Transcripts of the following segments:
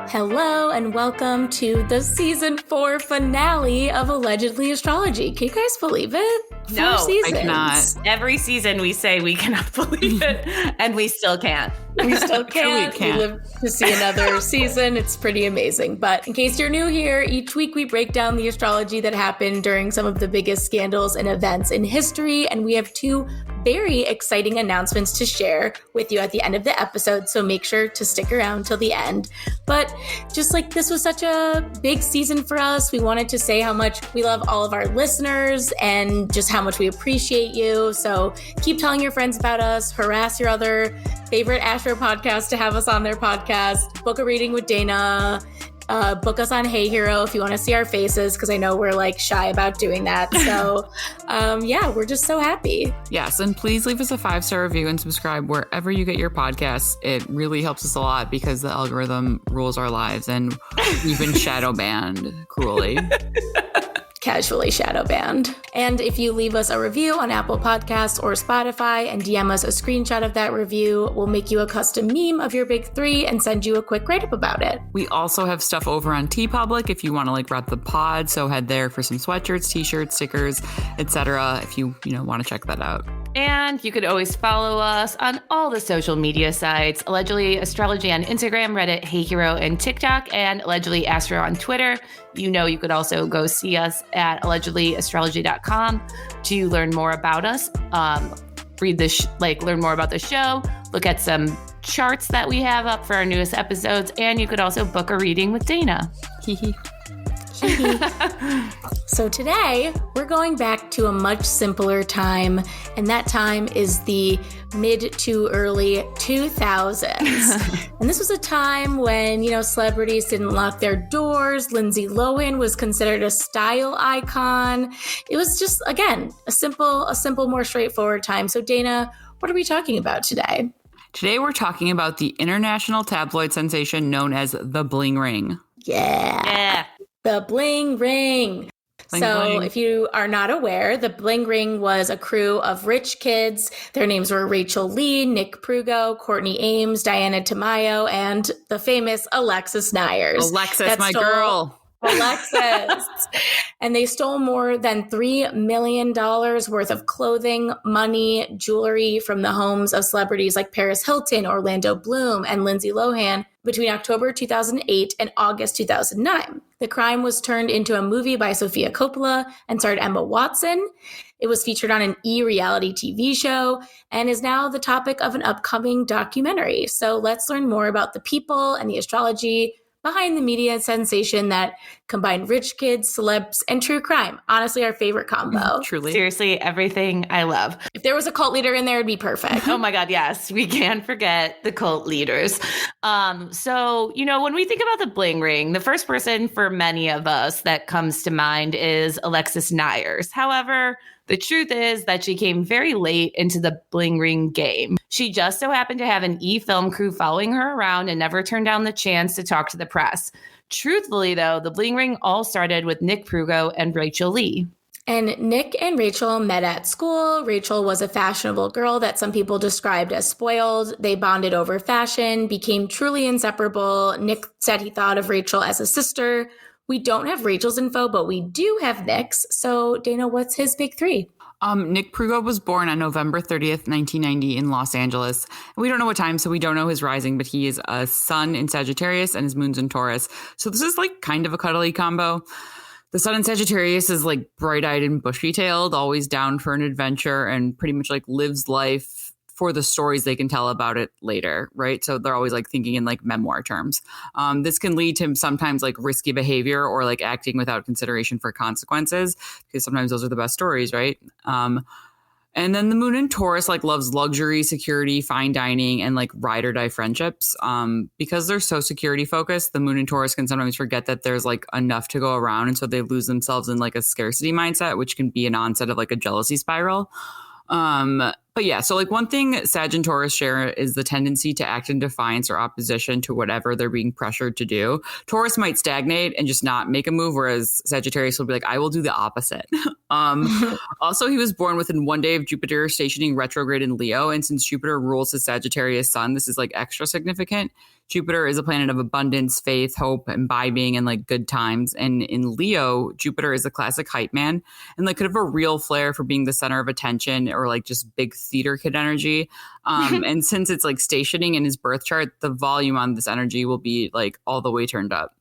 Hello and welcome to the season 4 finale of Allegedly Astrology. Can you guys believe it? No, 4 seasons. I cannot. Every season we say we cannot believe it, and we still can't. We still can't. We live to see another season. It's pretty amazing. But in case you're new here, each week we break down the astrology that happened during some of the biggest scandals and events in history. And we have 2 very exciting announcements to share with you at the end of the episode. So make sure to stick around till the end. But just like this was such a big season for us, we wanted to say how much we love all of our listeners and just how much we appreciate you. So keep telling your friends about us, harass your other favorite Astro podcast to have us on their podcast, book a reading with Dana, book us on Hey Hero if you want to see our faces, because I know we're like shy about doing that. So yeah, we're just so happy. Yes, and please leave us a 5-star review and subscribe wherever you get your podcasts. It really helps us a lot because the algorithm rules our lives and we've been shadow banned cruelly. Casually shadow banned. And if you leave us a review on Apple Podcasts or Spotify and DM us a screenshot of that review, we'll make you a custom meme of your big 3 and send you a quick write-up about it. We also have stuff over on TeePublic if you want to like rep the pod, so head there for some sweatshirts, t-shirts, stickers, etc. if you want to check that out. And you could always follow us on all the social media sites, Allegedly Astrology on Instagram, Reddit, Hey Hero, and TikTok, and Allegedly Astro on Twitter. You could also go see us at allegedlyastrology.com to learn more about us, read this, learn more about the show, look at some charts that we have up for our newest episodes, and you could also book a reading with Dana. So today, we're going back to a much simpler time, and that time is the mid to early 2000s. And this was a time when, celebrities didn't lock their doors. Lindsay Lohan was considered a style icon. It was just, again, a simple, more straightforward time. So Dana, what are we talking about today? Today, we're talking about the international tabloid sensation known as the Bling Ring. Yeah. The Bling Ring. So if you are not aware, the Bling Ring was a crew of rich kids. Their names were Rachel Lee, Nick Prugo, Courtney Ames, Diana Tamayo, and the famous Alexis Neiers. Alexis, my girl. Alexis. And they stole more than $3 million worth of clothing, money, jewelry from the homes of celebrities like Paris Hilton, Orlando Bloom, and Lindsay Lohan between October 2008 and August 2009. The crime was turned into a movie by Sofia Coppola and starred Emma Watson. It was featured on an e-reality TV show and is now the topic of an upcoming documentary. So let's learn more about the people and the astrology behind the media sensation that combined rich kids, celebs, and true crime. Honestly, our favorite combo. Truly. Seriously, everything I love. If there was a cult leader in there, it'd be perfect. Oh my God, yes. We can't forget the cult leaders. So, when we think about the Bling Ring, the first person for many of us that comes to mind is Alexis Neiers. However, the truth is that she came very late into the Bling Ring game. She just so happened to have an e-film crew following her around and never turned down the chance to talk to the press. Truthfully, though, the Bling Ring all started with Nick Prugo and Rachel Lee. And Nick and Rachel met at school. Rachel was a fashionable girl that some people described as spoiled. They bonded over fashion, became truly inseparable. Nick said he thought of Rachel as a sister. We don't have Rachel's info, but we do have Nick's. So, Dana, what's his big 3? Nick Prugo was born on November 30th, 1990 in Los Angeles. We don't know what time, so we don't know his rising, but he is a sun in Sagittarius and his moon's in Taurus. So this is like kind of a cuddly combo. The sun in Sagittarius is like bright-eyed and bushy-tailed, always down for an adventure, and pretty much like lives life for the stories they can tell about it later, right? So they're always like thinking in like memoir terms. This can lead to sometimes like risky behavior or like acting without consideration for consequences, because sometimes those are the best stories, right? And then the moon in Taurus like loves luxury, security, fine dining, and like ride or die friendships. Because they're so security focused, the moon in Taurus can sometimes forget that there's like enough to go around. And so they lose themselves in like a scarcity mindset, which can be an onset of like a jealousy spiral. But yeah, so like one thing Sag and Taurus share is the tendency to act in defiance or opposition to whatever they're being pressured to do. Taurus might stagnate and just not make a move, whereas Sagittarius will be like, I will do the opposite. Also, he was born within 1 day of Jupiter stationing retrograde in Leo. And since Jupiter rules his Sagittarius sun, this is like extra significant. Jupiter is a planet of abundance, faith, hope, imbibing, and like good times. And in Leo, Jupiter is a classic hype man and like could have a real flair for being the center of attention or like just big theater kid energy. And since it's like stationing in his birth chart, the volume on this energy will be like all the way turned up.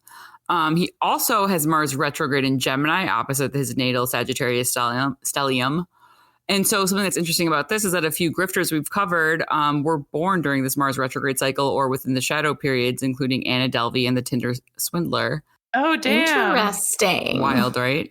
He also has Mars retrograde in Gemini opposite his natal Sagittarius stellium. And so something that's interesting about this is that a few grifters we've covered were born during this Mars retrograde cycle or within the shadow periods, including Anna Delvey and the Tinder swindler. Oh, damn. Interesting. Wild, right?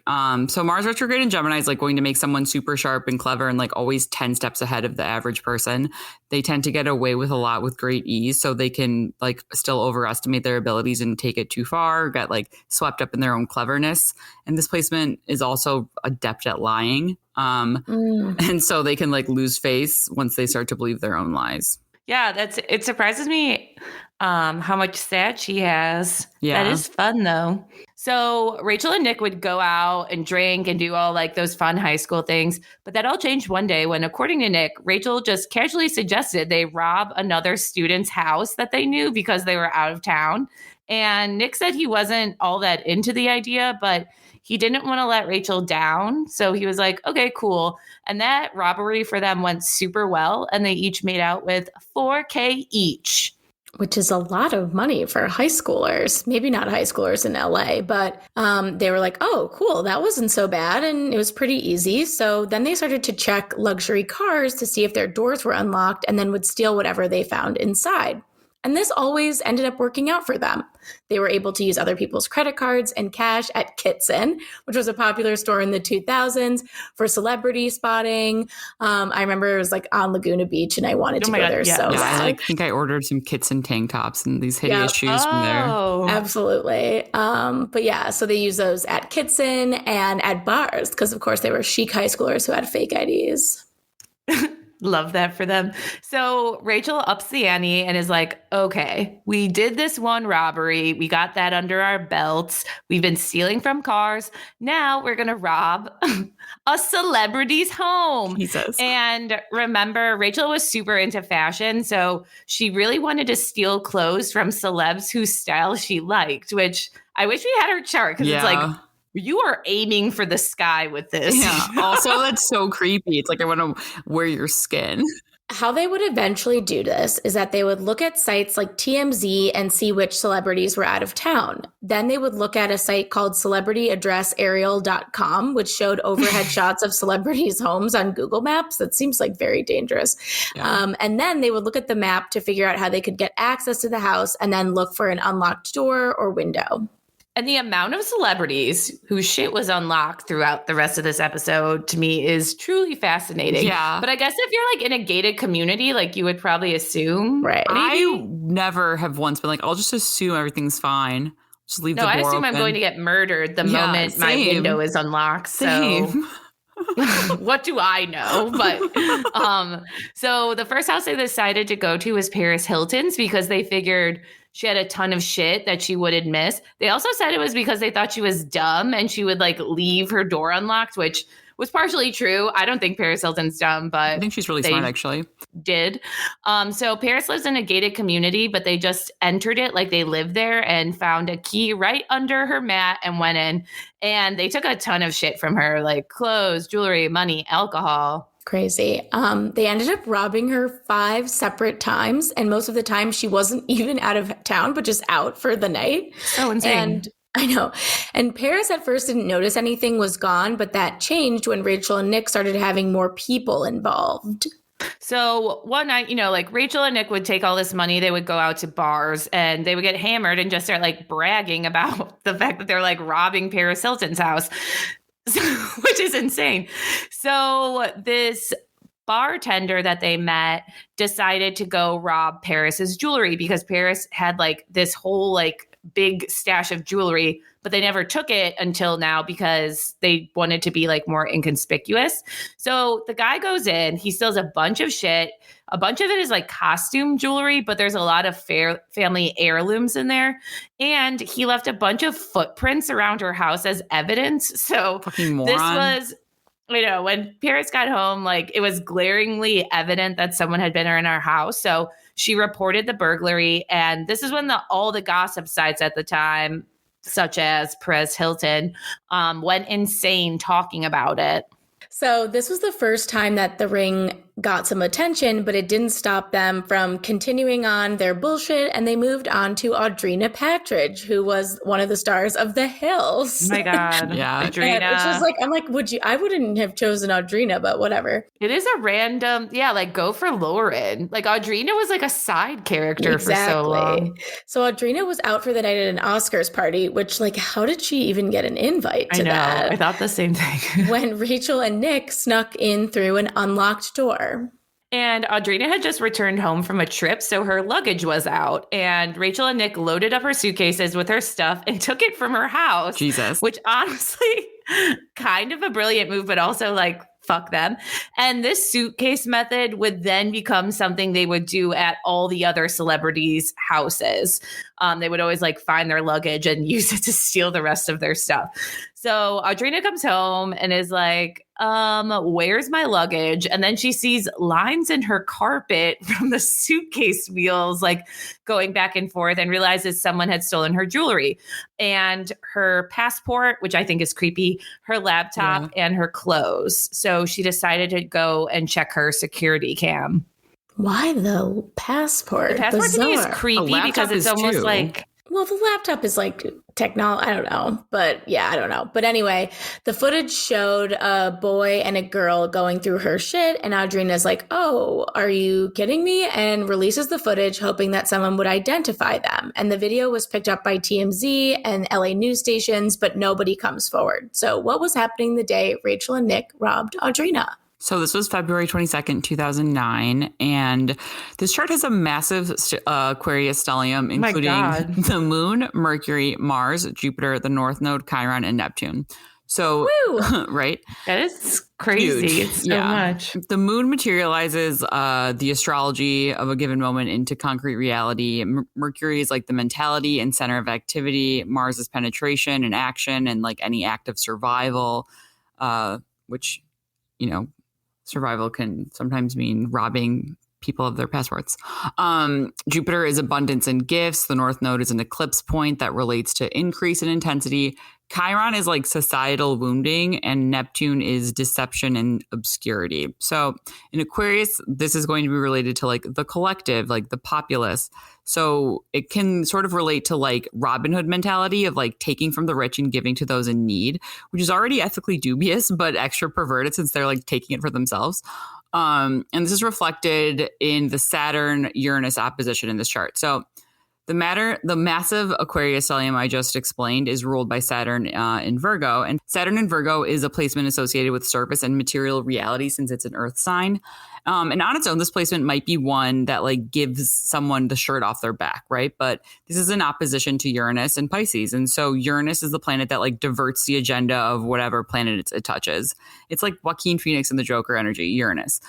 So Mars retrograde in Gemini is like going to make someone super sharp and clever and like always 10 steps ahead of the average person. They tend to get away with a lot with great ease, so they can like still overestimate their abilities and take it too far, get like swept up in their own cleverness. And this placement is also adept at lying. And so they can like lose face once they start to believe their own lies. Yeah, it surprises me how much stat she has. Yeah. That is fun though. So Rachel and Nick would go out and drink and do all like those fun high school things. But that all changed one day when, according to Nick, Rachel just casually suggested they rob another student's house that they knew because they were out of town. And Nick said he wasn't all that into the idea, but he didn't want to let Rachel down. So he was like, okay, cool. And that robbery for them went super well. And they each made out with $4,000 each. Which is a lot of money for high schoolers. Maybe not high schoolers in LA, but they were like, oh, cool, that wasn't so bad. And it was pretty easy. So then they started to check luxury cars to see if their doors were unlocked and then would steal whatever they found inside. And this always ended up working out for them. They were able to use other people's credit cards and cash at Kitson, which was a popular store in the 2000s for celebrity spotting. I remember it was like on Laguna Beach and I wanted to go there so bad. I think I ordered some Kitson tank tops and these hideous shoes from there. Absolutely. But yeah, so they use those at Kitson and at bars because, of course, they were chic high schoolers who had fake IDs. Love that for them. So Rachel ups the ante and is like, okay, we did this one robbery. We got that under our belts. We've been stealing from cars. Now we're going to rob a celebrity's home. Jesus. And remember, Rachel was super into fashion. So she really wanted to steal clothes from celebs whose style she liked, which I wish we had her chart because it's like, you are aiming for the sky with this. Yeah. Also, that's so creepy. It's like, I want to wear your skin. How they would eventually do this is that they would look at sites like TMZ and see which celebrities were out of town. Then they would look at a site called celebrityaddressaerial.com, which showed overhead shots of celebrities' homes on Google Maps. That seems like very dangerous. Yeah. And then they would look at the map to figure out how they could get access to the house and then look for an unlocked door or window. And the amount of celebrities whose shit was unlocked throughout the rest of this episode to me is truly fascinating. Yeah. But I guess if you're like in a gated community, like you would probably assume. Right. I never have once been like, I'll just assume everything's fine. Just leave the door open. No, I assume I'm going to get murdered the moment my window is unlocked. So what do I know? But so the first house they decided to go to was Paris Hilton's because they figured she had a ton of shit that she wouldn't miss. They also said it was because they thought she was dumb and she would like leave her door unlocked, which was partially true. I don't think Paris Hilton's dumb, but I think she's really smart actually. Did. So Paris lives in a gated community, but they just entered it like they lived there and found a key right under her mat and went in. And they took a ton of shit from her, like clothes, jewelry, money, alcohol. Crazy. They ended up robbing her 5 separate times. And most of the time she wasn't even out of town, but just out for the night. So insane. And I know. And Paris at first didn't notice anything was gone, but that changed when Rachel and Nick started having more people involved. So one night, like Rachel and Nick would take all this money, they would go out to bars and they would get hammered and just start like bragging about the fact that they're like robbing Paris Hilton's house. Which is insane. So this bartender that they met decided to go rob Paris's jewelry because Paris had like this whole like big stash of jewelry, but they never took it until now because they wanted to be like more inconspicuous. So the guy goes in, he steals a bunch of shit. A bunch of it is like costume jewelry, but there's a lot of family heirlooms in there. And he left a bunch of footprints around her house as evidence. So fucking moron. This was, when Paris got home, like it was glaringly evident that someone had been in our house. So She reported the burglary, and this is when all the gossip sites at the time, such as Perez Hilton, went insane talking about it. So this was the first time that the ring got some attention, but it didn't stop them from continuing on their bullshit, and they moved on to Audrina Patridge, who was one of the stars of The Hills. Oh my God. Yeah. Audrina. And it's just like, I'm like, I wouldn't have chosen Audrina, but whatever. It is a random, like go for Lauren. Like Audrina was like a side character for so long. So Audrina was out for the night at an Oscars party, which like, how did she even get an invite to that? I thought the same thing. When Rachel and Nick snuck in through an unlocked door. And Audrina had just returned home from a trip, so her luggage was out. And Rachel and Nick loaded up her suitcases with her stuff and took it from her house. Jesus. Which honestly, kind of a brilliant move, but also like, fuck them. And this suitcase method would then become something they would do at all the other celebrities' houses. They would always like find their luggage and use it to steal the rest of their stuff. So Audrina comes home and is like, where's my luggage? And then she sees lines in her carpet from the suitcase wheels, like going back and forth, and realizes someone had stolen her jewelry and her passport, which I think is creepy, her laptop, and her clothes. So she decided to go and check her security cam. Why the passport? The passport to me is creepy because it's almost like... Well, the laptop is like technology. I don't know. But yeah, I don't know. But anyway, the footage showed a boy and a girl going through her shit. And Audrina's like, oh, are you kidding me? And releases the footage, hoping that someone would identify them. And the video was picked up by TMZ and LA news stations, but nobody comes forward. So what was happening the day Rachel and Nick robbed Audrina? So this was February 22nd, 2009, and this chart has a massive Aquarius stellium, including the Moon, Mercury, Mars, Jupiter, the North Node, Chiron, and Neptune. So, right? That is crazy. Huge. It's so much. The Moon materializes the astrology of a given moment into concrete reality. Mercury is like the mentality and center of activity. Mars is penetration and action and like any act of survival, which, you know, survival can sometimes mean robbing people of their passports. Jupiter is abundance and gifts. The North Node is an eclipse point that relates to increase in intensity. Chiron is like societal wounding, and Neptune is deception and obscurity. So in Aquarius, this is going to be related to like the collective, like the populace. So it can sort of relate to like Robin Hood mentality of like taking from the rich and giving to those in need, which is already ethically dubious, but extra perverted since they're like taking it for themselves. And this is reflected in the Saturn-Uranus opposition in this chart. So the massive Aquarius stellium I just explained is ruled by Saturn in Virgo. And Saturn in Virgo is a placement associated with service and material reality since it's an earth sign. And on its own, this placement might be one that like gives someone the shirt off their back, right? But this is in opposition to Uranus and Pisces. And so Uranus is the planet that like diverts the agenda of whatever planet it touches. It's like Joaquin Phoenix and the Joker energy, Uranus.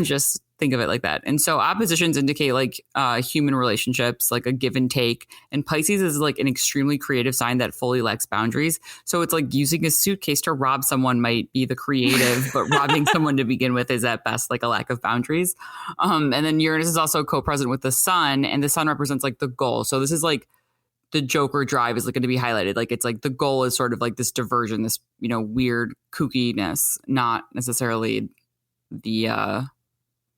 Just think of it like that. And so oppositions indicate like human relationships, like a give and take. And Pisces is like an extremely creative sign that fully lacks boundaries. So it's like using a suitcase to rob someone might be the creative, but robbing someone to begin with is at best like a lack of boundaries. And then Uranus is also co-present with the sun, and the sun represents like the goal. So this is like the Joker drive is like going to be highlighted. Like it's like the goal is sort of like this diversion, this, you know, weird kookiness, not necessarily the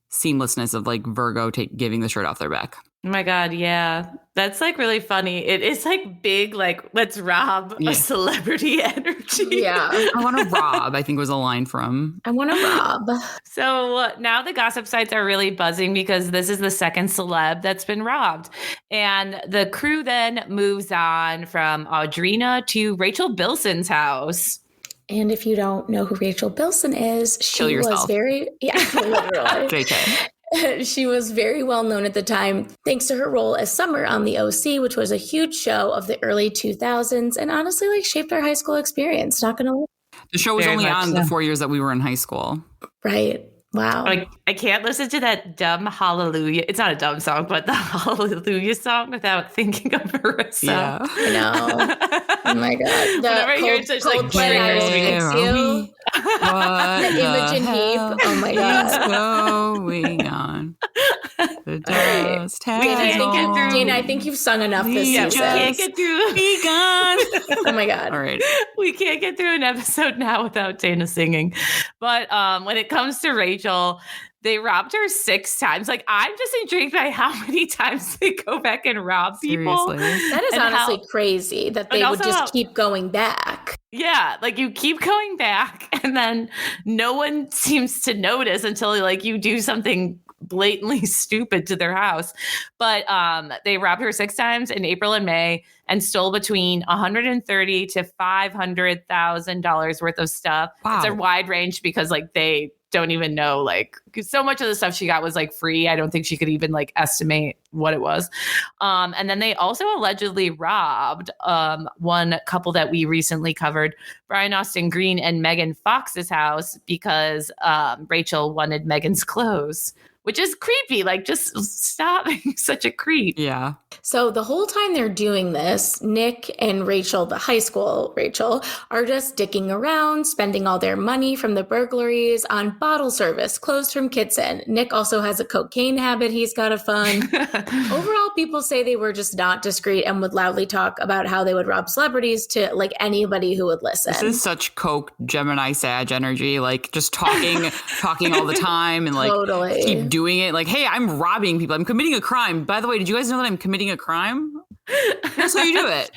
seamlessness of like Virgo giving the shirt off their back. Oh my God, yeah. That's like really funny. It is like big, like let's rob a celebrity energy. Yeah. I want to rob, I think was a line from. I want to rob. So now the gossip sites are really buzzing because this is the second celeb that's been robbed. And the crew then moves on from Audrina to Rachel Bilson's house. And if you don't know who Rachel Bilson is, she was very, literally. JK. She was very well known at the time, thanks to her role as Summer on The OC, which was a huge show of the early 2000s and honestly like shaped our high school experience. Not going to lie. The show was very only on the 4 years that we were in high school. Right. Wow. Like I can't listen to that dumb Hallelujah. It's not a dumb song, but the Hallelujah song without thinking of Marissa. Yeah. I know. Oh my God. Whenever I hear it, it's like triggers me. What the Imogen Heap. Oh my God. What's going on? The dust has Dana, I think you've sung enough this season. We can't get through. Be gone. Oh my God. All right. We can't get through an episode now without Dana singing. But when it comes to Rachel, they robbed her 6 times. Like, I'm just intrigued by how many times they go back and rob people. Seriously. That is honestly crazy that they would just keep going back. Yeah, like you keep going back and then no one seems to notice until like you do something blatantly stupid to their house. But they robbed her 6 times in April and May and stole between $130,000 to $500,000 worth of stuff. Wow. It's a wide range because like they don't even know, like so much of the stuff she got was like free. I don't think she could even like estimate what it was. And then they also allegedly robbed one couple that we recently covered, Brian Austin Green and Megan Fox's house because Rachel wanted Megan's clothes, which is creepy. Like, just stop being such a creep. Yeah. So the whole time they're doing this, Nick and Rachel, the high school Rachel, are just dicking around, spending all their money from the burglaries on bottle service, clothes from Kitson. Nick also has a cocaine habit he's got to fund. Overall, people say they were just not discreet and would loudly talk about how they would rob celebrities to like anybody who would listen. This is such Coke Gemini Sag energy, like just talking all the time and like Totally. keep doing it. Like, hey, I'm robbing people. I'm committing a crime. By the way, did you guys know that I'm committing a crime? That's how you do it.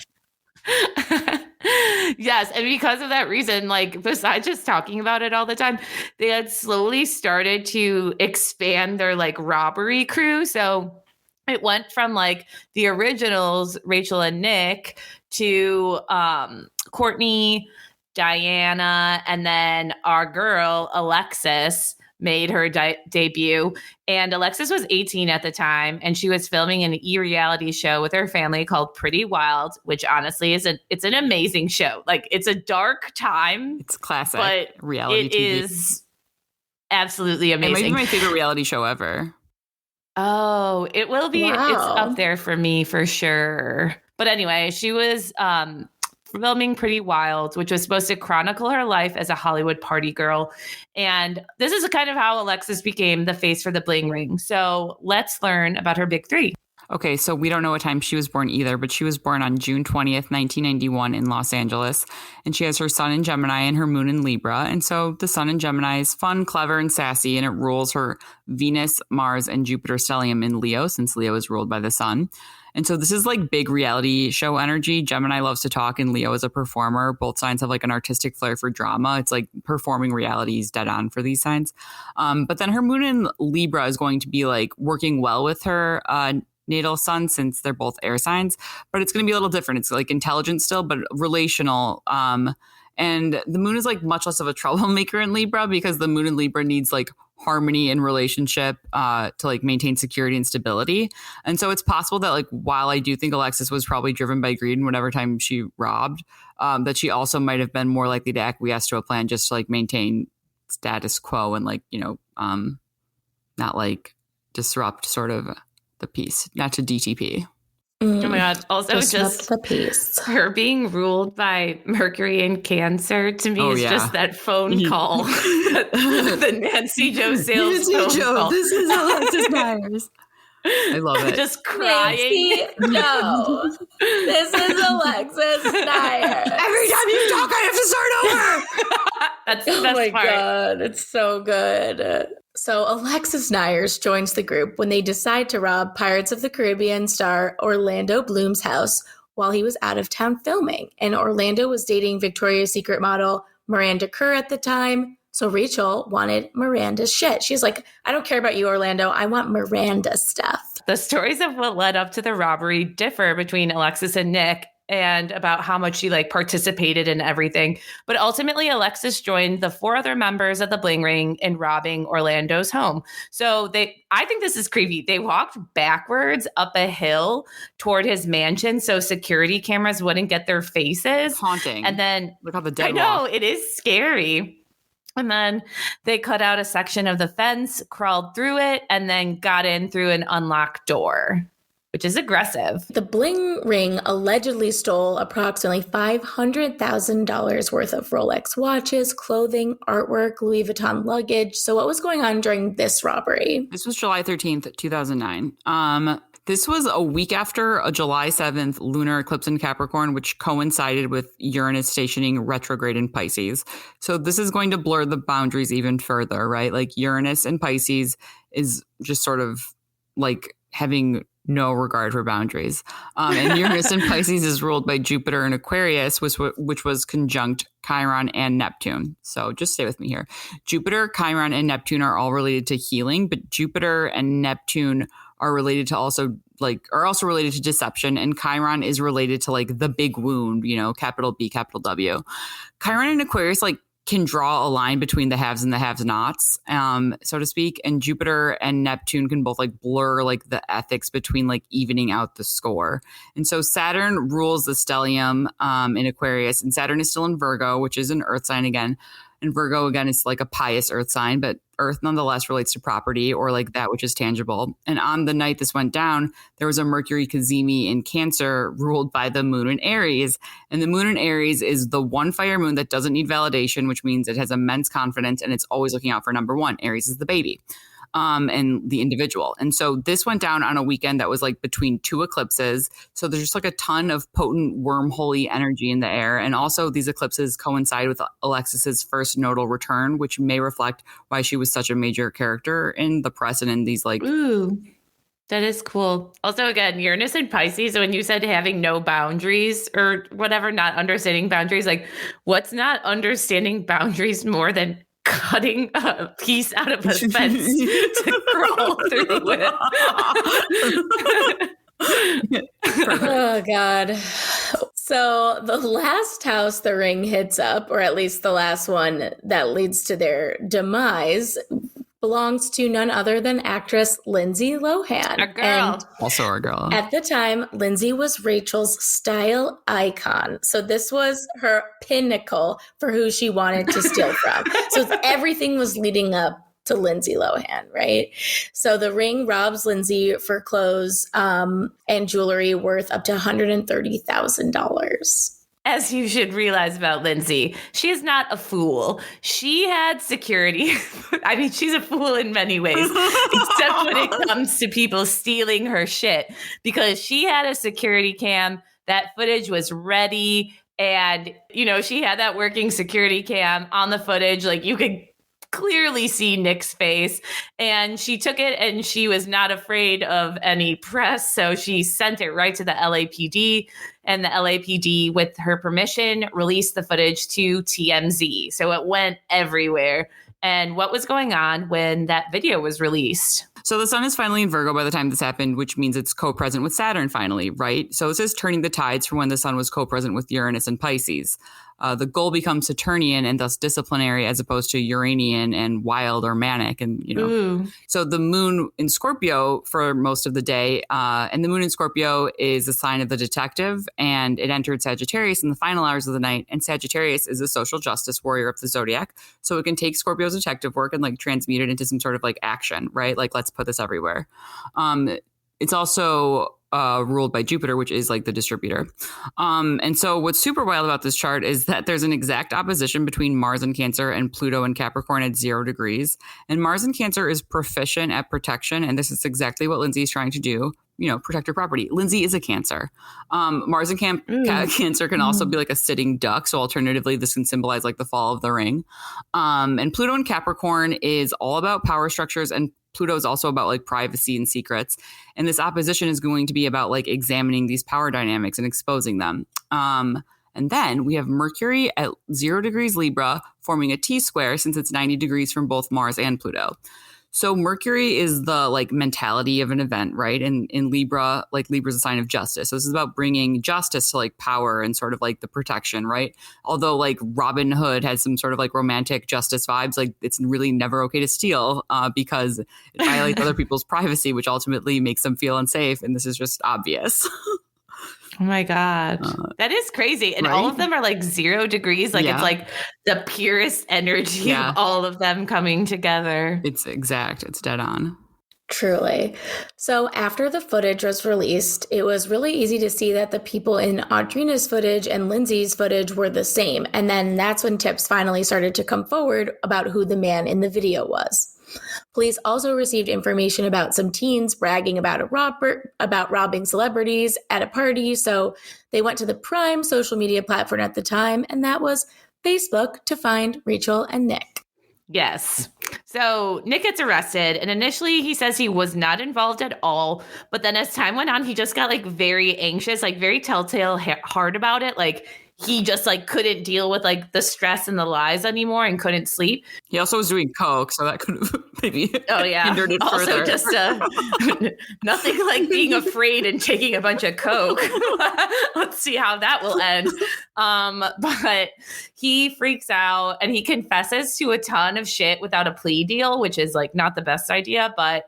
Yes. And because of that reason, like besides just talking about it all the time, they had slowly started to expand their like robbery crew. So it went from like the originals, Rachel and Nick, to Courtney, Diana, and then our girl, Alexis, made her debut. And Alexis was 18 at the time, and she was filming an e-reality show with her family called Pretty Wild, which honestly it's an amazing show. Like, it's a dark time. It's classic, but reality it TV. Is absolutely amazing. It might be my favorite reality show ever. Oh, it will be. Wow. It's up there for me for sure. But anyway, she was filming Pretty Wild, which was supposed to chronicle her life as a Hollywood party girl. And this is kind of how Alexis became the face for the Bling Ring. So let's learn about her big 3. Okay, so we don't know what time she was born either, but she was born on June 20th, 1991 in Los Angeles. And she has her sun in Gemini and her moon in Libra. And so the sun in Gemini is fun, clever, and sassy, and it rules her Venus, Mars, and Jupiter stellium in Leo, since Leo is ruled by the sun. And so this is like big reality show energy. Gemini loves to talk and Leo is a performer. Both signs have like an artistic flair for drama. It's like performing reality is dead on for these signs. But then her moon in Libra is going to be like working well with her natal sun, since they're both air signs, but it's going to be a little different. It's like intelligent still, but relational. And the moon is like much less of a troublemaker in Libra, because the moon in Libra needs like harmony in relationship to like maintain security and stability. And so it's possible that like, while I do think Alexis was probably driven by greed and whatever time she robbed, that she also might have been more likely to acquiesce to a plan just to like maintain status quo and like, not like disrupt sort of the peace, not to DTP. Oh my God. Also, just the peace. Her being ruled by Mercury in Cancer to me is just that phone call. the Nancy Joe sales phone call. This is Alexis Neiers. I love it. Just crying. Nancy, no. This is Alexis Neiers. Every time you talk, I have to start over. That's the Oh best my part. God, it's so good. So Alexis Neiers joins the group when they decide to rob Pirates of the Caribbean star Orlando Bloom's house while he was out of town filming. And Orlando was dating Victoria's Secret model Miranda Kerr at the time. So Rachel wanted Miranda's shit. She's like, I don't care about you, Orlando. I want Miranda stuff. The stories of what led up to the robbery differ between Alexis and Nick, and about how much she like participated in everything. But ultimately, Alexis joined the 4 other members of the Bling Ring in robbing Orlando's home. So I think this is creepy. They walked backwards up a hill toward his mansion so security cameras wouldn't get their faces. Haunting. And then look how the dead I know, walk. it is scary. And then they cut out a section of the fence, crawled through it, and then got in through an unlocked door. which is aggressive. The Bling Ring allegedly stole approximately $500,000 worth of Rolex watches, clothing, artwork, Louis Vuitton luggage. So what was going on during this robbery? This was July 13th, 2009. This was a week after a July 7th lunar eclipse in Capricorn, which coincided with Uranus stationing retrograde in Pisces. So this is going to blur the boundaries even further, right? Like Uranus in Pisces is just sort of like having no regard for boundaries. And Uranus in Pisces is ruled by Jupiter in Aquarius, which was conjunct Chiron and Neptune. So just stay with me here. Jupiter, Chiron, and Neptune are all related to healing, but Jupiter and Neptune are related to also related to deception, and Chiron is related to like the big wound, capital B, capital W. Chiron and Aquarius can draw a line between the haves and the have-nots, so to speak. And Jupiter and Neptune can both blur the ethics between evening out the score. And so Saturn rules the stellium in Aquarius, and Saturn is still in Virgo, which is an earth sign again. And Virgo, again, is a pious earth sign, but earth nonetheless relates to property or that which is tangible. And on the night this went down, there was a Mercury cazimi in Cancer ruled by the moon in Aries. And the moon in Aries is the one fire moon that doesn't need validation, which means it has immense confidence and it's always looking out for number one. Aries is the baby. And the individual. And so this went down on a weekend that was between two eclipses. So there's just a ton of potent wormhole-y energy in the air. And also these eclipses coincide with Alexis's first nodal return, which may reflect why she was such a major character in the press and in these Ooh, that is cool. Also, again, Uranus and Pisces, when you said having no boundaries or whatever, not understanding boundaries, what's not understanding boundaries more than cutting a piece out of a fence to crawl through with. Oh, God. So the last house the ring hits up, or at least the last one that leads to their demise, belongs to none other than actress Lindsay Lohan. A girl. And also our girl. at the time, Lindsay was Rachel's style icon. So this was her pinnacle for who she wanted to steal from. So everything was leading up to Lindsay Lohan, right? So the ring robs Lindsay for clothes and jewelry worth up to $130,000. As you should realize about Lindsay, she is not a fool. She had security. I mean, she's a fool in many ways, except when it comes to people stealing her shit, because she had a security cam. That footage was ready. And, she had that working security cam on the footage. You could clearly see Nick's face, and she took it and she was not afraid of any press. So she sent it right to the LAPD, and the LAPD, with her permission, released the footage to TMZ. So it went everywhere. And what was going on when that video was released? So the sun is finally in Virgo by the time this happened, which means it's co-present with Saturn finally, right? So this is turning the tides from when the sun was co-present with Uranus and Pisces. The goal becomes Saturnian and thus disciplinary, as opposed to Uranian and wild or manic. And, Ooh. So the moon in Scorpio for most of the day, and the moon in Scorpio is a sign of the detective, and it entered Sagittarius in the final hours of the night. And Sagittarius is a social justice warrior of the zodiac. So it can take Scorpio's detective work and transmute it into some sort of action, right? Let's put this everywhere. It's also ruled by Jupiter, which is the distributor. And so what's super wild about this chart is that there's an exact opposition between Mars in Cancer and Pluto in Capricorn at 0 degrees. And Mars in Cancer is proficient at protection. And this is exactly what Lindsay is trying to do, protect her property. Lindsay is a Cancer. Mars in Cancer can also be a sitting duck. So alternatively, this can symbolize the fall of the ring. And Pluto in Capricorn is all about power structures, and Pluto is also about privacy and secrets. And this opposition is going to be about examining these power dynamics and exposing them. And then we have Mercury at 0 degrees Libra forming a T-square, since it's 90 degrees from both Mars and Pluto. So Mercury is the mentality of an event, right? And in Libra, Libra's a sign of justice. So this is about bringing justice to power and sort of the protection, right? Although Robin Hood has some sort of romantic justice vibes, it's really never okay to steal because it violates other people's privacy, which ultimately makes them feel unsafe. And this is just obvious. Oh my God. That is crazy. And right? all of them are 0 degrees. Yeah. It's the purest energy Yeah. of all of them coming together. It's exact. It's dead on. Truly. So after the footage was released, it was really easy to see that the people in Audrina's footage and Lindsay's footage were the same. And then that's when tips finally started to come forward about who the man in the video was. Police also received information about some teens bragging about robbing celebrities at a party. So they went to the prime social media platform at the time, and that was Facebook, to find Rachel and Nick. Yes. So Nick gets arrested, and initially he says he was not involved at all. But then as time went on, he just got like very anxious, like very telltale hard about it. Like he just like couldn't deal with like the stress and the lies anymore and couldn't sleep. He also was doing coke, so that could have maybe hindered it also further. Just nothing like being afraid and taking a bunch of coke. Let's see how that will end. But he freaks out and he confesses to a ton of shit without a plea deal, which is like not the best idea, but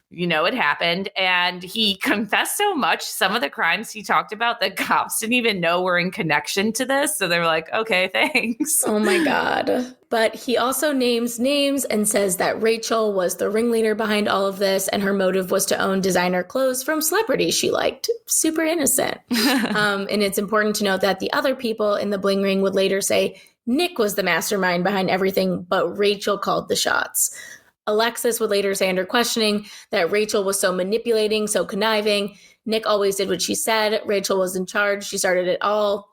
you know, it happened. And he confessed so much, some of the crimes he talked about, the cops didn't even know were in connection to this. So they were like, okay, thanks. Oh my God. But he also names names and says that Rachel was the ringleader behind all of this, and her motive was to own designer clothes from celebrities she liked. Super innocent. And it's important to note that the other people in the Bling Ring would later say Nick was the mastermind behind everything, but Rachel called the shots. Alexis would later say under questioning that Rachel was so manipulating, so conniving. Nick always did what she said. Rachel was in charge. She started it all.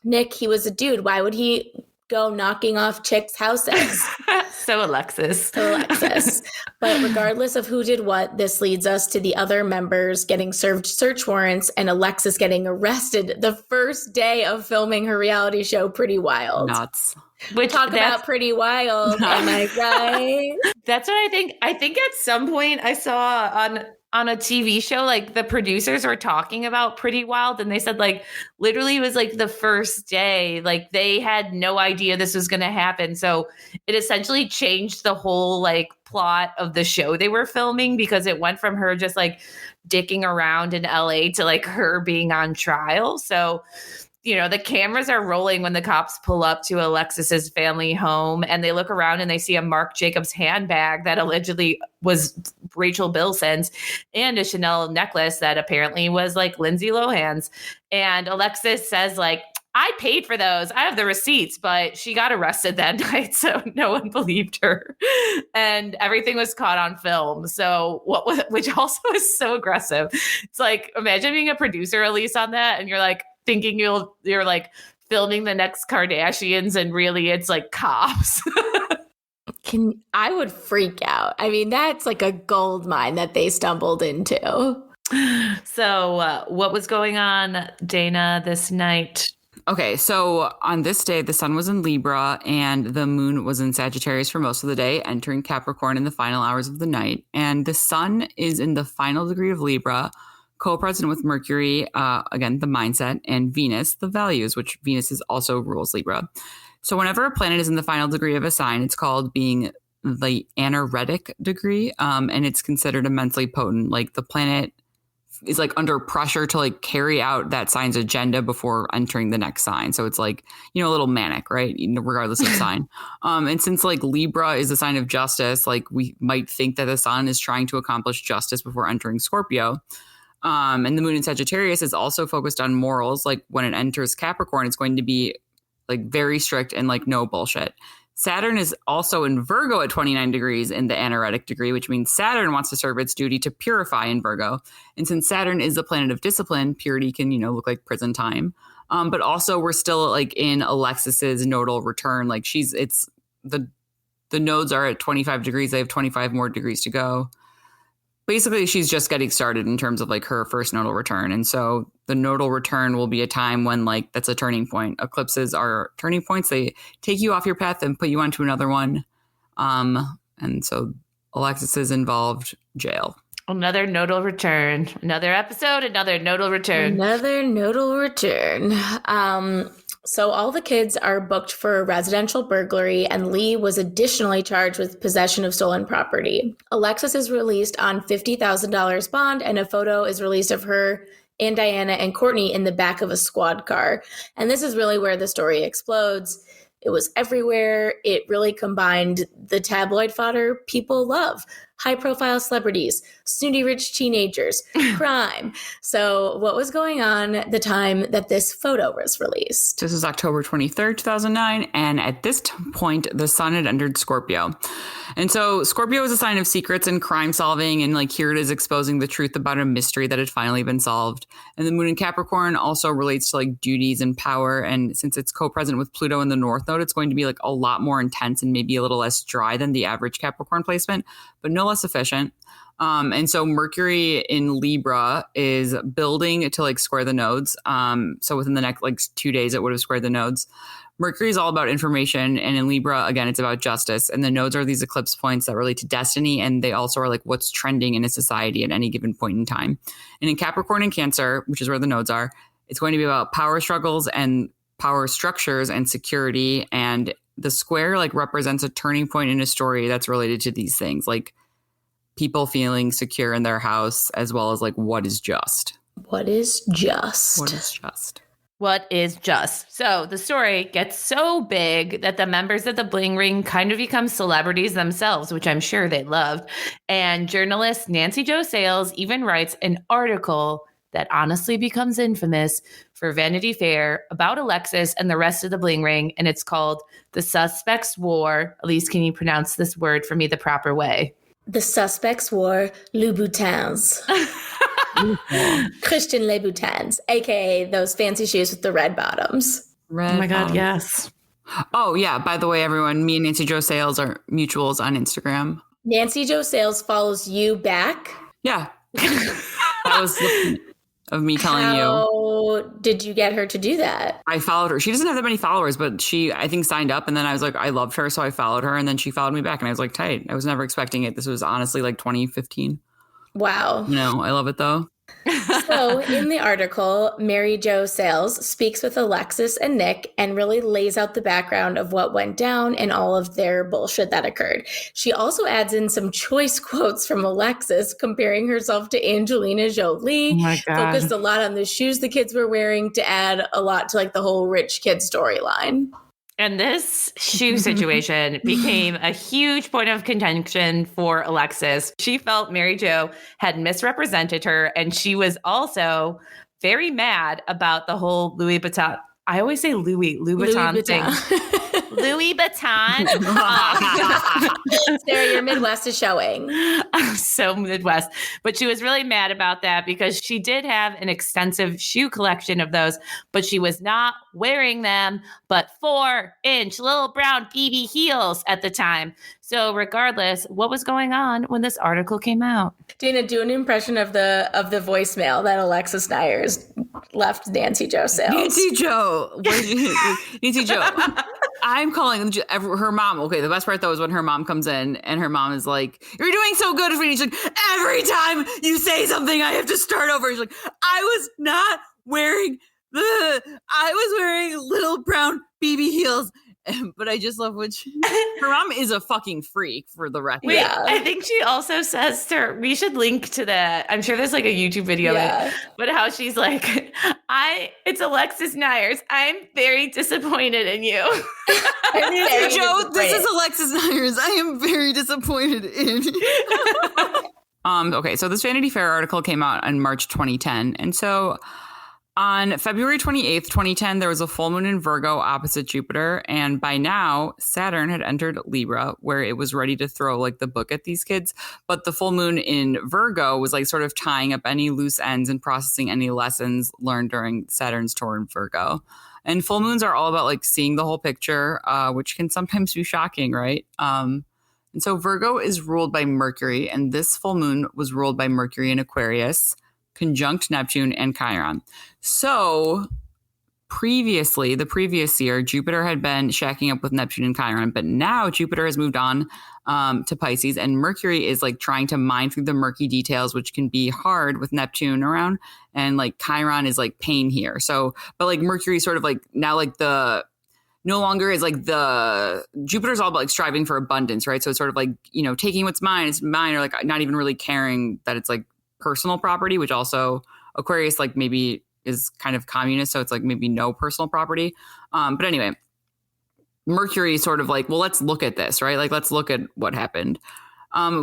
Nick, he was a dude. Why would he go knocking off chicks' houses? So Alexis. But regardless of who did what, this leads us to the other members getting served search warrants and Alexis getting arrested the first day of filming her reality show, Pretty Wild. Nuts. Which talk about Pretty Wild, am I right? That's what I think. I think at some point I saw on a TV show, like the producers were talking about Pretty Wild, and they said like literally it was like the first day, like they had no idea this was going to happen. So it essentially changed the whole like plot of the show they were filming, because it went from her just like dicking around in LA to like her being on trial. So you know, the cameras are rolling when the cops pull up to Alexis's family home, and they look around and they see a Marc Jacobs handbag that allegedly was Rachel Bilson's, and a Chanel necklace that apparently was like Lindsay Lohan's. And Alexis says like, I paid for those. I have the receipts, but she got arrested that night, so no one believed her. And everything was caught on film. So which also is so aggressive. It's like, imagine being a producer, Elise, on that, and you're like, thinking you're like filming the next Kardashians, and really it's like cops. I would freak out. I mean, that's like a gold mine that they stumbled into. So what was going on, Dana, this night? Okay, so on this day, the sun was in Libra and the moon was in Sagittarius for most of the day, entering Capricorn in the final hours of the night. And the sun is in the final degree of Libra, co-president with Mercury, again, the mindset, and Venus, the values, which Venus is also rules Libra. So whenever a planet is in the final degree of a sign, it's called being the anaretic degree, and it's considered immensely potent. Like the planet is like under pressure to like carry out that sign's agenda before entering the next sign. So it's like, you know, a little manic, right? Regardless of sign. And since like Libra is the sign of justice, like we might think that the sun is trying to accomplish justice before entering Scorpio. And the moon in Sagittarius is also focused on morals. Like when it enters Capricorn, it's going to be like very strict and like no bullshit. Saturn is also in Virgo at 29 degrees in the anaretic degree, which means Saturn wants to serve its duty to purify in Virgo. And since Saturn is the planet of discipline, purity can, you know, look like prison time. But also we're still like in Alexis's nodal return. Like it's the nodes are at 25 degrees. They have 25 more degrees to go. Basically, she's just getting started in terms of like her first nodal return. And so the nodal return will be a time when like that's a turning point. Eclipses are turning points. They take you off your path and put you onto another one. And so Alexis is involved, jail. Another nodal return. Another episode, another nodal return. Another nodal return. So all the kids are booked for residential burglary, and Lee was additionally charged with possession of stolen property. Alexis is released on $50,000 bond, and a photo is released of her and Diana and Courtney in the back of a squad car. And this is really where the story explodes. It was everywhere. It really combined the tabloid fodder people love. high-profile celebrities, snooty rich teenagers, crime. So what was going on the time that this photo was released? This is October 23rd, 2009. And at this point, the sun had entered Scorpio. And so Scorpio is a sign of secrets and crime solving. And like here it is exposing the truth about a mystery that had finally been solved. And the moon in Capricorn also relates to like duties and power. And since it's co-present with Pluto in the North Node, it's going to be like a lot more intense and maybe a little less dry than the average Capricorn placement, but no less efficient. And so Mercury in Libra is building to like square the nodes. So within the next like 2 days, it would have squared the nodes. Mercury is all about information. And in Libra, again, it's about justice. And the nodes are these eclipse points that relate to destiny. And they also are like what's trending in a society at any given point in time. And in Capricorn and Cancer, which is where the nodes are, it's going to be about power struggles and power structures and security. And the square like represents a turning point in a story that's related to these things, like people feeling secure in their house, as well as like what is just. What is just? What is just? What is just? So the story gets so big that the members of the Bling Ring kind of become celebrities themselves, which I'm sure they loved. And journalist Nancy Jo Sales even writes an article that honestly becomes infamous for Vanity Fair about Alexis and the rest of the Bling Ring. And it's called The Suspects Wore. Elise, can you pronounce this word for me the proper way? The suspects wore Louboutins. Christian Louboutins, aka those fancy shoes with the red bottoms. Red oh my God, bottoms. yes. Oh, yeah. By the way, everyone, me and Nancy Jo Sales are mutuals on Instagram. Nancy Jo Sales follows you back? Yeah. That was the point of me telling you. How did you get her to do that? I followed her. She doesn't have that many followers, but she, I think, signed up. And then I was like, I loved her. So I followed her. And then she followed me back. And I was like, tight. I was never expecting it. This was honestly like 2015. Wow. No, I love it though. So in the article, Mary Jo Sales speaks with Alexis and Nick and really lays out the background of what went down and all of their bullshit that occurred. She also adds in some choice quotes from Alexis, comparing herself to Angelina Jolie. Oh my God. Focused a lot on the shoes the kids were wearing to add a lot to like the whole rich kid storyline. And this shoe situation became a huge point of contention for Alexis. She felt Mary Jo had misrepresented her, and she was also very mad about the whole Louis Vuitton. I always say Louis Vuitton thing. Louis Vuitton. Sarah, your Midwest is showing. So Midwest. But she was really mad about that because she did have an extensive shoe collection of those, but she was not wearing them, but 4-inch little brown BB heels at the time. So regardless, what was going on when this article came out? Dana, do an impression of the voicemail that Alexis Neiers left Nancy Jo Sales. Nancy Jo. Nancy Jo. I'm calling her mom. Okay, the best part though is when her mom comes in and her mom is like, "You're doing so good for me." She's like, "Every time you say something, I have to start over." She's like, I was wearing little brown BB heels. But I just love what her mom is a fucking freak, for the record. Wait, yeah. I think she also says to her, we should link to that. I'm sure there's like a YouTube video of it, but how she's like, it's Alexis Neiers. I'm very disappointed in you. Nancy Jo, this is Alexis Neiers. I am very disappointed in you. Okay, so this Vanity Fair article came out on March 2010. And so on February 28th, 2010, there was a full moon in Virgo opposite Jupiter. And by now, Saturn had entered Libra, where it was ready to throw like the book at these kids. But the full moon in Virgo was like sort of tying up any loose ends and processing any lessons learned during Saturn's tour in Virgo. And full moons are all about like seeing the whole picture, which can sometimes be shocking, right? And so Virgo is ruled by Mercury, and this full moon was ruled by Mercury in Aquarius, conjunct Neptune and Chiron. So previously, the previous year, Jupiter had been shacking up with Neptune and Chiron, but now Jupiter has moved on to Pisces, and Mercury is like trying to mine through the murky details, which can be hard with Neptune around, and like Chiron is like pain here. So, but like Mercury sort of like now like no longer is like Jupiter's all about like striving for abundance, right? So it's sort of like, you know, taking what's mine, or like not even really caring that it's like personal property, which also Aquarius like maybe is kind of communist, so it's like maybe no personal property. But anyway, Mercury is sort of like, well, let's look at this, right? Like, let's look at what happened.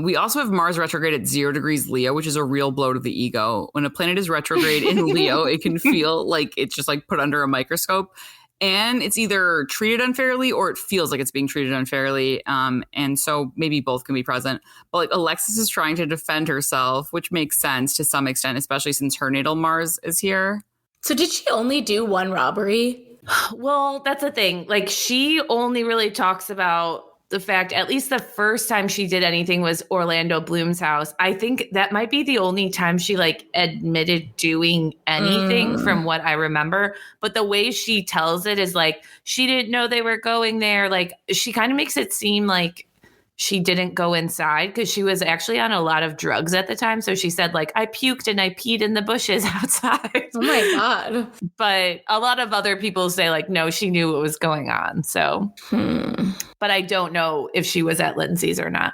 We also have Mars retrograde at 0 degrees Leo, which is a real blow to the ego. When a planet is retrograde in Leo, it can feel like it's just like put under a microscope. And it's either treated unfairly or it feels like it's being treated unfairly. And so maybe both can be present. But like Alexis is trying to defend herself, which makes sense to some extent, especially since her natal Mars is here. So did she only do one robbery? Well, that's the thing. Like, she only really talks about the fact, at least the first time she did anything was Orlando Bloom's house. I think that might be the only time she like admitted doing anything from what I remember. But the way she tells it is like, she didn't know they were going there. Like, she kind of makes it seem like she didn't go inside because she was actually on a lot of drugs at the time. So she said, like, I puked and I peed in the bushes outside. Oh my God. But a lot of other people say, like, no, she knew what was going on. So, but I don't know if she was at Lindsay's or not.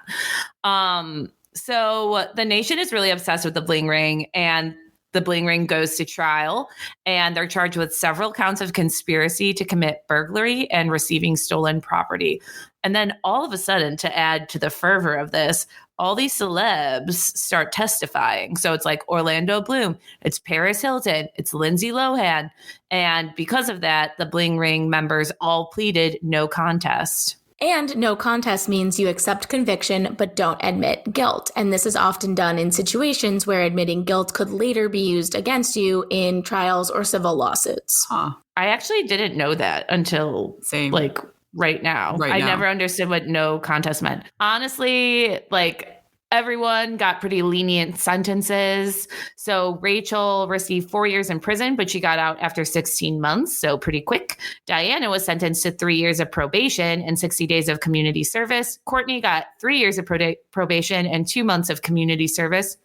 So the nation is really obsessed with the Bling Ring, and the Bling Ring goes to trial, and they're charged with several counts of conspiracy to commit burglary and receiving stolen property. And then all of a sudden, to add to the fervor of this, all these celebs start testifying. So it's like Orlando Bloom, it's Paris Hilton, it's Lindsay Lohan. And because of that, the Bling Ring members all pleaded no contest. And no contest means you accept conviction but don't admit guilt. And this is often done in situations where admitting guilt could later be used against you in trials or civil lawsuits. Huh. I actually didn't know that until like right now. I never understood what no contest meant. Honestly, like, everyone got pretty lenient sentences. So Rachel received 4 years in prison, but she got out after 16 months, so pretty quick. Diana was sentenced to 3 years of probation and 60 days of community service. Courtney got 3 years of probation and 2 months of community service.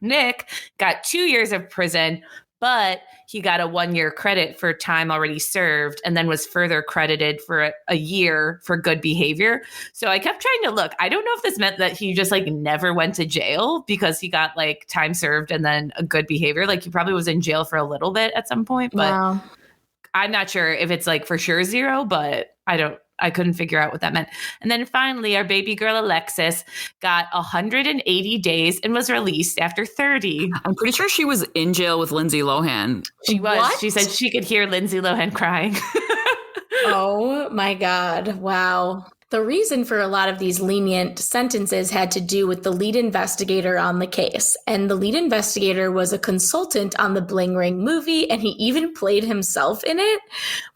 Nick got 2 years of prison, but he got a 1 year credit for time already served and then was further credited for a year for good behavior. So I kept trying to look. I don't know if this meant that he just like never went to jail because he got like time served and then a good behavior. Like, he probably was in jail for a little bit at some point, but I'm not sure if it's like for sure 0, but I couldn't figure out what that meant. And then finally, our baby girl, Alexis, got 180 days and was released after 30. I'm pretty sure she was in jail with Lindsay Lohan. She was. What? She said she could hear Lindsay Lohan crying. Oh my God. Wow. The reason for a lot of these lenient sentences had to do with the lead investigator on the case. And the lead investigator was a consultant on the Bling Ring movie, and he even played himself in it,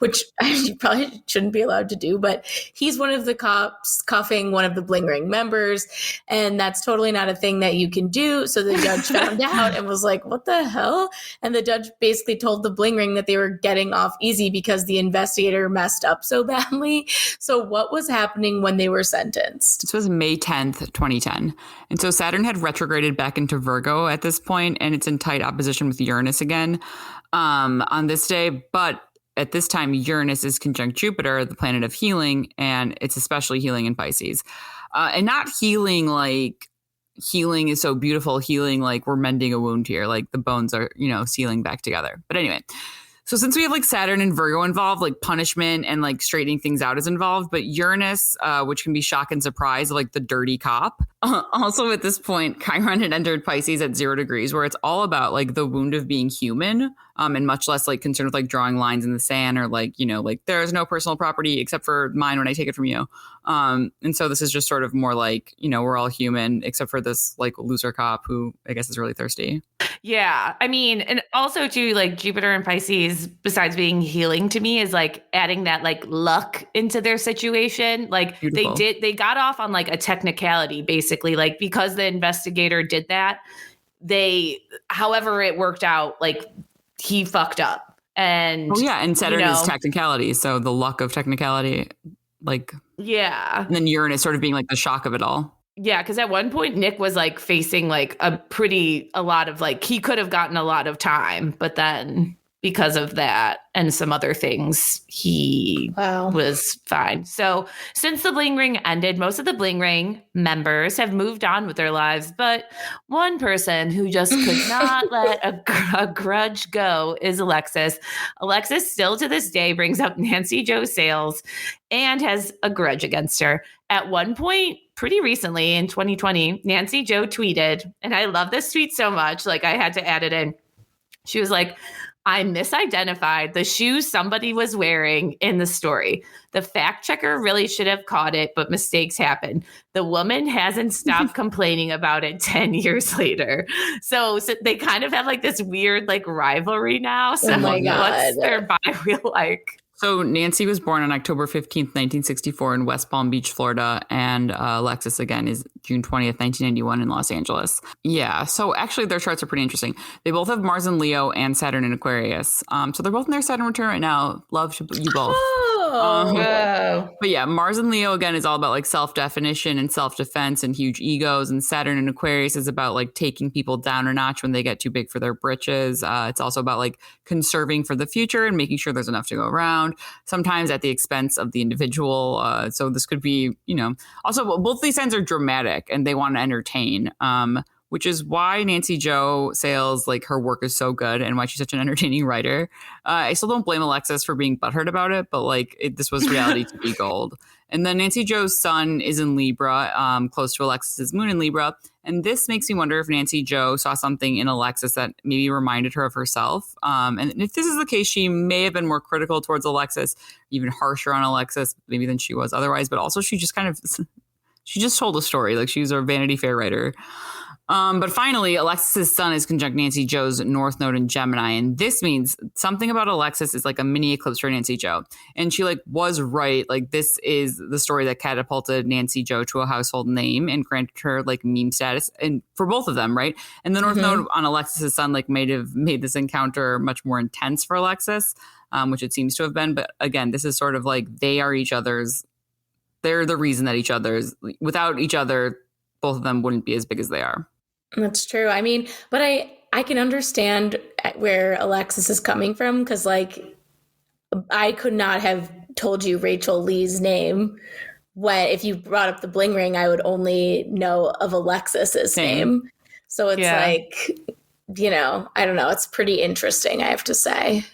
which you probably shouldn't be allowed to do, but he's one of the cops cuffing one of the Bling Ring members, and that's totally not a thing that you can do. So the judge found out and was like, what the hell? And the judge basically told the Bling Ring that they were getting off easy because the investigator messed up so badly. So what was happening when they were sentenced? This was May 10th, 2010. And so Saturn had retrograded back into Virgo at this point, and it's in tight opposition with Uranus again on this day. But at this time, Uranus is conjunct Jupiter, the planet of healing, and it's especially healing in Pisces. And not healing like healing is so beautiful, healing like we're mending a wound here, like the bones are, sealing back together. But anyway, so since we have like Saturn and Virgo involved, like punishment and like straightening things out is involved, but Uranus, which can be shock and surprise, like the dirty cop. Also at this point, Chiron had entered Pisces at 0 degrees, where it's all about like the wound of being human, and much less like concerned with like drawing lines in the sand or like, like there is no personal property except for mine when I take it from you. And so this is just sort of more like, we're all human except for this like loser cop who I guess is really thirsty. Yeah. I mean, and also too, like Jupiter and Pisces, besides being healing to me, is like adding that like luck into their situation. Like Beautiful. They got off on like a technicality, basically, like because the investigator did that, however it worked out, like he fucked up. And and Saturn is technicality. So the luck of technicality, like, yeah. And then Uranus sort of being like the shock of it all. Yeah, because at one point Nick was like facing like a lot of like he could have gotten a lot of time, but then because of that and some other things, he was fine. So since the Bling Ring ended, most of the Bling Ring members have moved on with their lives. But one person who just could not let a grudge go is Alexis. Alexis still to this day brings up Nancy Jo Sales and has a grudge against her. At one point, pretty recently in 2020, Nancy Jo tweeted, and I love this tweet so much, like I had to add it in. She was like, I misidentified the shoes somebody was wearing in the story. The fact checker really should have caught it, but mistakes happen. The woman hasn't stopped complaining about it 10 years later. So they kind of have like this weird like rivalry now. So oh my God. What's their biwheel like? So Nancy was born on October 15th, 1964 in West Palm Beach, Florida. And Alexis, again, is June 20th, 1991 in Los Angeles. Yeah. So actually their charts are pretty interesting. They both have Mars in Leo and Saturn in Aquarius. So they're both in their Saturn return right now. Love to you both. But yeah, Mars in Leo, again, is all about like self-definition and self-defense and huge egos. And Saturn in Aquarius is about like taking people down a notch when they get too big for their britches. It's also about like conserving for the future and making sure there's enough to go around, sometimes at the expense of the individual. So this could be, also both these signs are dramatic and they want to entertain, which is why Nancy Jo Sales, like her work is so good and why she's such an entertaining writer. I still don't blame Alexis for being butthurt about it, but like this was reality TV gold. And then Nancy Jo's sun is in Libra, close to Alexis's moon in Libra. And this makes me wonder if Nancy Jo saw something in Alexis that maybe reminded her of herself. And if this is the case, she may have been more critical towards Alexis, even harsher on Alexis maybe than she was otherwise. But also she just told a story. Like she's a Vanity Fair writer. But finally, Alexis's sun is conjunct Nancy Jo's North Node in Gemini. And this means something about Alexis is like a mini eclipse for Nancy Jo. And she like was right. Like this is the story that catapulted Nancy Jo to a household name and granted her like meme status, and for both of them, right? And the North Node on Alexis's sun like might have made this encounter much more intense for Alexis, which it seems to have been. But again, this is sort of like they're the reason that without each other, both of them wouldn't be as big as they are. That's true. I mean, but I can understand where Alexis is coming from because, like, I could not have told you Rachel Lee's name if you brought up the Bling Ring, I would only know of Alexis's name. So it's like, I don't know. It's pretty interesting, I have to say.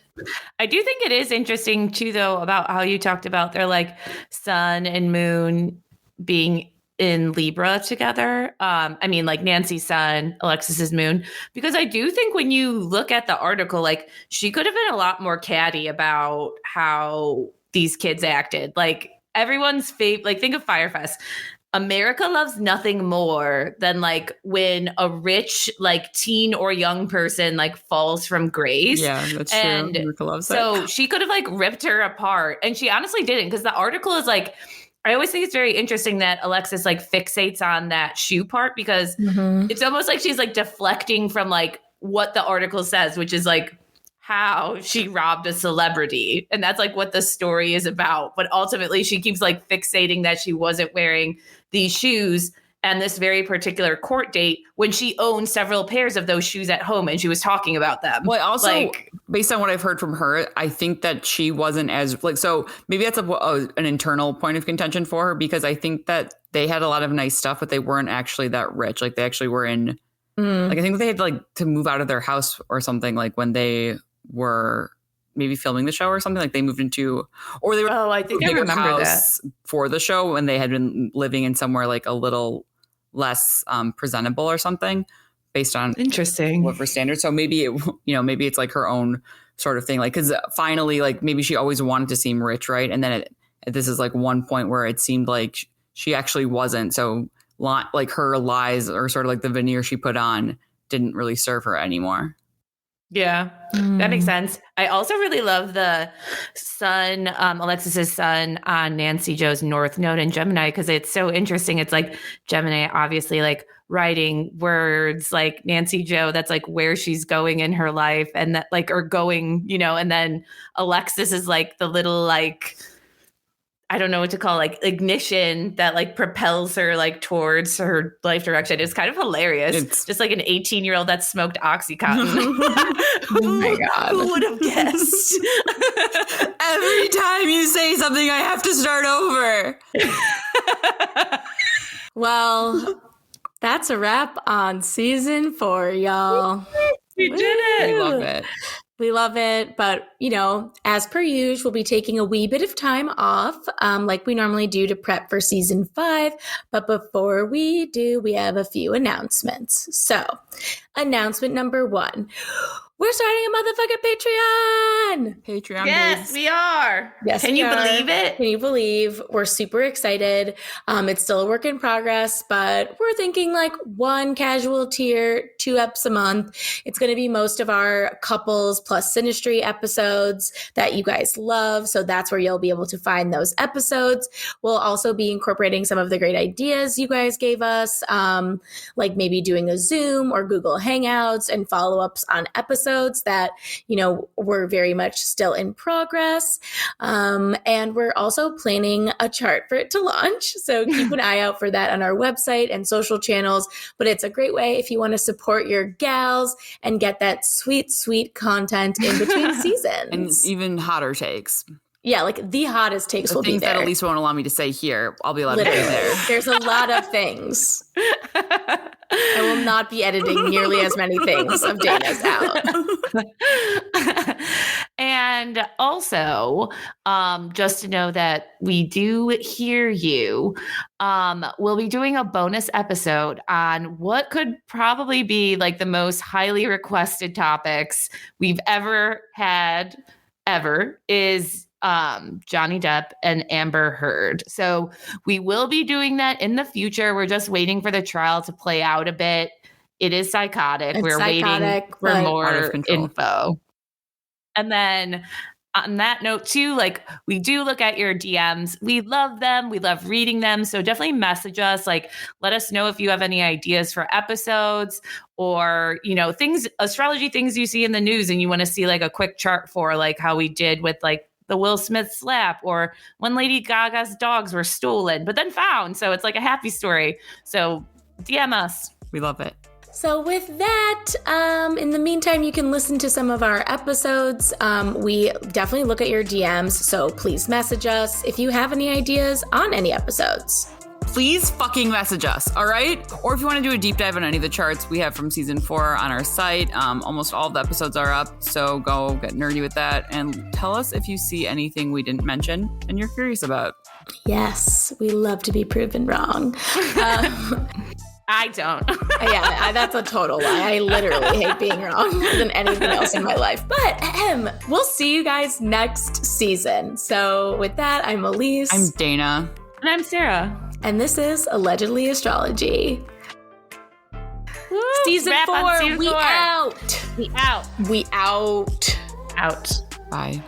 I do think it is interesting, too, though, about how you talked about their, like, sun and moon being in Libra together. I mean, like Nancy's sun, Alexis's moon, because I do think when you look at the article, like she could have been a lot more catty about how these kids acted. Like everyone's favorite, like think of Fyre Fest. America loves nothing more than like when a rich like teen or young person like falls from grace. Yeah, that's true. America loves that. So she could have like ripped her apart, and she honestly didn't, because the article is like, I always think it's very interesting that Alexis like fixates on that shoe part, because it's almost like she's like deflecting from like what the article says, which is like how she robbed a celebrity. And that's like what the story is about. But ultimately she keeps like fixating that she wasn't wearing these shoes and this very particular court date when she owned several pairs of those shoes at home and she was talking about them. Well, also, like, based on what I've heard from her, I think that she wasn't as like, so maybe that's an internal point of contention for her, because I think that they had a lot of nice stuff, but they weren't actually that rich. Like they actually were in, like I think they had like to move out of their house or something, like when they were maybe filming the show or something, like they moved into, or they were I think I remember that for the show when they had been living in somewhere like a little less presentable or something, based on whatever standards. So maybe maybe it's like her own sort of thing, like because finally, like maybe she always wanted to seem rich, right? And then this is like one point where it seemed like she actually wasn't. So like her lies, or sort of like the veneer she put on, didn't really serve her anymore. Yeah, that makes sense. I also really love the sun, Alexis's sun on Nancy Jo's North Node in Gemini, because it's so interesting. It's like Gemini, obviously, like writing words, like Nancy Jo, that's like where she's going in her life, and that like, or going, and then Alexis is like the little like, I don't know what to call, like ignition that like propels her like towards her life direction. It's kind of hilarious. It's just like an 18-year-old that smoked Oxycontin. Oh my God. Who would have guessed? Every time you say something, I have to start over. Well, that's a wrap on season 4, y'all. We did it. We love it. We love it. But, as per usual, we'll be taking a wee bit of time off, like we normally do to prep for season 5. But before we do, we have a few announcements. So, announcement number 1. We're starting a motherfucking Patreon. Yes, babes. we are. Yes, Can you believe it? Can you believe? We're super excited. It's still a work in progress, but we're thinking like 1 casual tier, 2 eps a month. It's going to be most of our couples plus synastry episodes that you guys love. So that's where you'll be able to find those episodes. We'll also be incorporating some of the great ideas you guys gave us, like maybe doing a Zoom or Google Hangouts and follow-ups on episodes that, we're very much still in progress. And we're also planning a chart for it to launch. So keep an eye out for that on our website and social channels. But it's a great way if you want to support your gals and get that sweet, sweet content in between seasons. And even hotter takes. Yeah, like the hottest takes The will be things there. that Elise won't allow me to say here, I'll be allowed to Literally. say there. There's a lot of things. I will not be editing nearly as many things of Dana's out. And also, just to know that we do hear you, we'll be doing a bonus episode on what could probably be like the most highly requested topics we've ever had, is Johnny Depp and Amber Heard. So we will be doing that in the future. We're just waiting for the trial to play out a bit. It is psychotic. We're waiting for more info. And then on that note too, like we do look at your DMs. We love them. We love reading them. So definitely message us. Like, let us know if you have any ideas for episodes or, things, astrology things you see in the news and you want to see like a quick chart for, like how we did with like the Will Smith slap, or when Lady Gaga's dogs were stolen, but then found. So it's like a happy story. So DM us. We love it. So with that, in the meantime, you can listen to some of our episodes. We definitely look at your DMs, so please message us if you have any ideas on any episodes. Please fucking message us, all right? Or if you want to do a deep dive on any of the charts we have from season 4 on our site, almost all of the episodes are up, so go get nerdy with that and tell us if you see anything we didn't mention and you're curious about. Yes, we love to be proven wrong. I don't. Yeah, that's a total lie. I literally hate being wrong more than anything else in my life. But we'll see you guys next season. So with that, I'm Elise. I'm Dana. And I'm Sarah. And this is Allegedly Astrology. Woo, Season 4, we out. We out. We out. Out. Bye.